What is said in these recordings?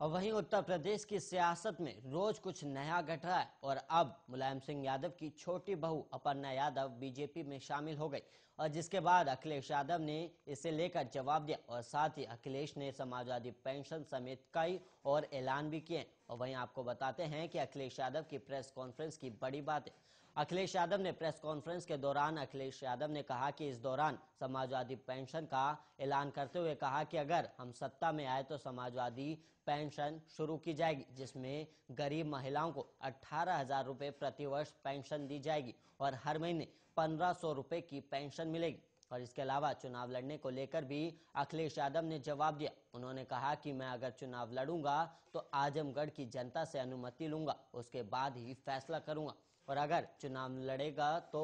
और वहीं उत्तर प्रदेश की सियासत में रोज कुछ नया घट रहा है और अब मुलायम सिंह यादव की छोटी बहू अपर्णा यादव बीजेपी में शामिल हो गई और जिसके बाद अखिलेश यादव ने इसे लेकर जवाब दिया और साथ ही अखिलेश ने समाजवादी पेंशन समेत कई और ऐलान भी किए। और वहीं आपको बताते हैं कि अखिलेश यादव की प्रेस कॉन्फ्रेंस की बड़ी बात है। अखिलेश यादव ने प्रेस कॉन्फ्रेंस के दौरान अखिलेश यादव ने कहा कि इस दौरान समाजवादी पेंशन का ऐलान करते हुए कहा कि अगर हम सत्ता में आए तो समाजवादी पेंशन शुरू की जाएगी, जिसमें गरीब महिलाओं को 18,000 रुपए प्रति वर्ष पेंशन दी जाएगी और हर महीने 1,500 रुपए की पेंशन मिलेगी। और इसके अलावा चुनाव लड़ने को लेकर भी अखिलेश यादव ने जवाब दिया। उन्होंने कहा कि मैं अगर चुनाव लड़ूंगा तो आजमगढ़ की जनता से अनुमति लूंगा, उसके बाद ही फैसला करूंगा और अगर चुनाव लड़ेगा तो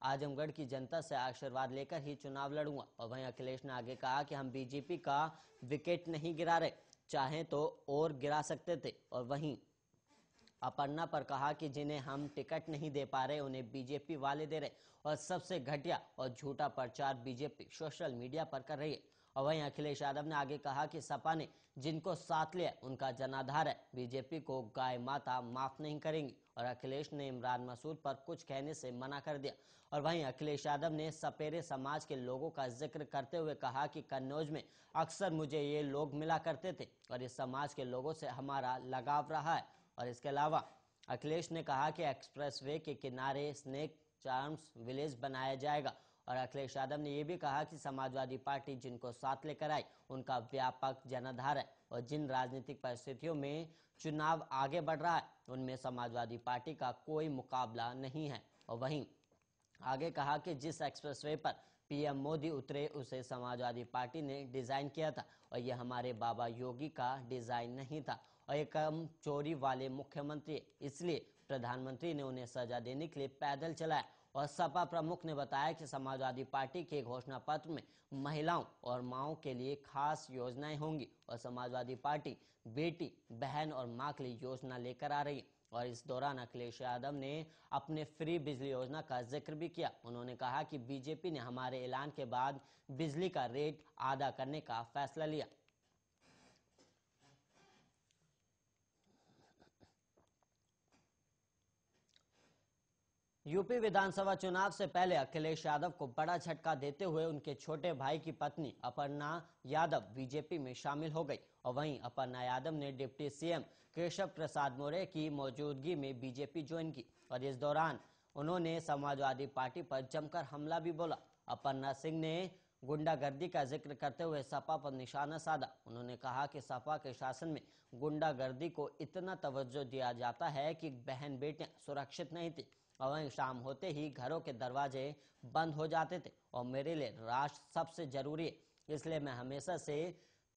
आजमगढ़ की जनता से आशीर्वाद लेकर ही चुनाव लड़ूंगा। और वहीं अखिलेश ने आगे कहा कि हम बीजेपी का विकेट नहीं गिरा रहे, चाहें तो और गिरा सकते थे। और वहीं अपर्णा पर कहा कि जिन्हें हम टिकट नहीं दे पा रहे उन्हें बीजेपी वाले दे रहे और सबसे घटिया और झूठा प्रचार बीजेपी सोशल मीडिया पर कर रही है। और वहीं अखिलेश यादव ने आगे कहा कि सपा ने जिनको साथ लिया उनका जनाधार है, बीजेपी को गाय माता माफ नहीं करेंगी। और अखिलेश ने इमरान मसूद पर कुछ कहने से मना कर दिया। और वहीं अखिलेश यादव ने सपेरे समाज के लोगों का जिक्र करते हुए कहा कि कन्नौज में अक्सर मुझे ये लोग मिला करते थे और इस समाज के लोगों से हमारा लगाव रहा है। और इसके अलावा अखिलेश ने कहा कि एक्सप्रेसवे के किनारे स्नेक चार्म्स विलेज बनाया जाएगा। और अखिलेश यादव ने यह भी कहा कि समाजवादी पार्टी जिनको साथ लेकर आई उनका व्यापक जनाधार है और जिन राजनीतिक परिस्थितियों में चुनाव आगे बढ़ रहा है उनमें समाजवादी पार्टी का कोई मुकाबला नहीं है। और वहीं आगे कहा कि जिस एक्सप्रेसवे पर पीएम मोदी उतरे उसे समाजवादी पार्टी ने डिजाइन किया था और यह हमारे बाबा योगी का डिजाइन नहीं था और एक कम चोरी वाले मुख्यमंत्री, इसलिए प्रधानमंत्री ने उन्हें सजा देने के लिए पैदल चलाया। और सपा प्रमुख ने बताया कि समाजवादी पार्टी के घोषणा पत्र में महिलाओं और माओं के लिए खास योजनाएं होंगी और समाजवादी पार्टी बेटी बहन और मां के लिए योजना लेकर आ रही है। और इस दौरान अखिलेश यादव ने अपने फ्री बिजली योजना का जिक्र भी किया। उन्होंने कहा कि बीजेपी ने हमारे ऐलान के बाद बिजली का रेट आधा करने का फैसला लिया। यूपी विधानसभा चुनाव से पहले अखिलेश यादव को बड़ा झटका देते हुए उनके छोटे भाई की पत्नी अपर्णा यादव बीजेपी में शामिल हो गई। और वहीं अपर्णा यादव ने डिप्टी सीएम केशव प्रसाद मौर्य की मौजूदगी में बीजेपी ज्वाइन की और इस दौरान उन्होंने समाजवादी पार्टी पर जमकर हमला भी बोला। अपर्णा सिंह ने गुंडागर्दी का जिक्र करते हुए सपा पर निशाना साधा। उन्होंने कहा कि सपा के शासन में गुंडागर्दी को इतना तवज्जो दिया जाता है कि बहन बेटियां सुरक्षित नहीं थी और वहीं शाम होते ही घरों के दरवाजे बंद हो जाते थे और मेरे लिए राष्ट्र सबसे जरूरी है, इसलिए मैं हमेशा से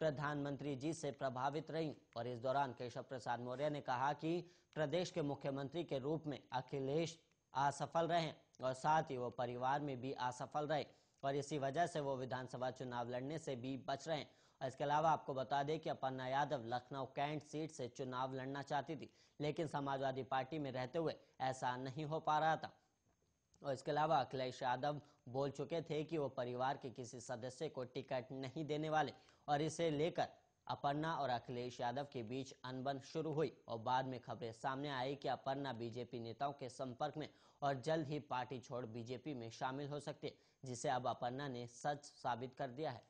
प्रधानमंत्री जी से प्रभावित रही। और इस दौरान केशव प्रसाद मौर्य ने कहा कि प्रदेश के मुख्यमंत्री के रूप में अखिलेश असफल रहे और साथ ही वो परिवार में भी असफल रहे और इसी वजह से वो विधानसभा चुनाव लड़ने से भी बच रहे हैं। और इसके अलावा आपको बता दें कि अपर्णा यादव लखनऊ कैंट सीट से चुनाव लड़ना चाहती थी, लेकिन समाजवादी पार्टी में रहते हुए ऐसा नहीं हो पा रहा था। और इसके अलावा अखिलेश यादव बोल चुके थे कि वो परिवार के किसी सदस्य को टिकट नहीं देने वाले और इसे लेकर अपर्णा और अखिलेश यादव के बीच अनबन शुरू हुई और बाद में खबरें सामने आई कि अपर्णा बीजेपी नेताओं के संपर्क में और जल्द ही पार्टी छोड़ बीजेपी में शामिल हो सकती है, जिसे अब अपर्णा ने सच साबित कर दिया है।